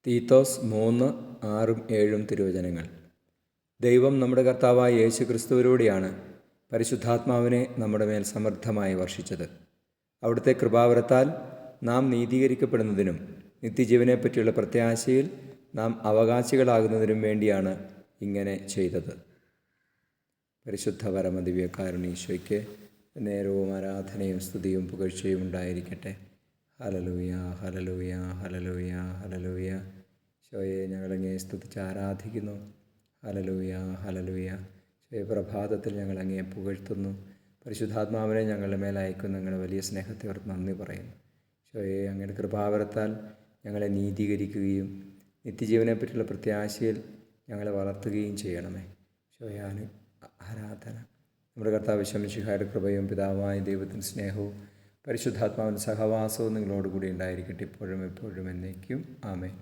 തീത്തോസ് 3:6-7 തിരുവചനങ്ങൾ. ദൈവം നമ്മുടെ കർത്താവായ യേശു ക്രിസ്തുവിലൂടെയാണ് പരിശുദ്ധാത്മാവിനെ നമ്മുടെ മേൽ സമൃദ്ധമായി വർഷിച്ചത്. അവിടുത്തെ കൃപാവരത്താൽ നാം നീതീകരിക്കപ്പെടുന്നതിനും നിത്യജീവനെപ്പറ്റിയുള്ള പ്രത്യാശയിൽ നാം അവകാശികളാകുന്നതിനും വേണ്ടിയാണ് ഇങ്ങനെ ചെയ്തത്. പരിശുദ്ധ പരമദിവ്യകാരുണീശോയ്ക്ക് നേരവും ആരാധനയും സ്തുതിയും പുകഴ്ചയും ഉണ്ടായിരിക്കട്ടെ. Hallelujah, hallelujah, hallelujah, hallelujah. ഈശോയെ, ഞങ്ങളങ്ങേ സ്തുതിച്ച് ആരാധിക്കുന്നു. Hallelujah, hallelujah. ഈശോയെ, പ്രഭാതത്തിൽ ഞങ്ങളങ്ങേ പുകഴ്ത്തുന്നു. പരിശുദ്ധാത്മാവിനെ ഞങ്ങളുടെ മേലയക്കുന്ന ഞങ്ങളുടെ വലിയ സ്നേഹത്തെ ഓർത്ത് നന്ദി പറയുന്നു. ഈശോയെ, അങ്ങയുടെ കൃപാവരത്താൽ ഞങ്ങളെ നീതീകരിക്കുകയും നിത്യജീവനെപ്പറ്റിയുള്ള പ്രത്യാശയിൽ ഞങ്ങളെ വളർത്തുകയും ചെയ്യണമേ. ഈശോയെ, ആരാധന. നമ്മുടെ കർത്താവ് ശംശിഹായുടെ കൃപയും പിതാവായ ദൈവത്തിൻ്റെ സ്നേഹവും പരിശുദ്ധാത്മാവിൻ്റെ സഹവാസവും നിങ്ങളോടുകൂടി ഉണ്ടായിരിക്കട്ടെ, ഇപ്പോഴും എപ്പോഴും എന്നേക്കും. ആമേൻ.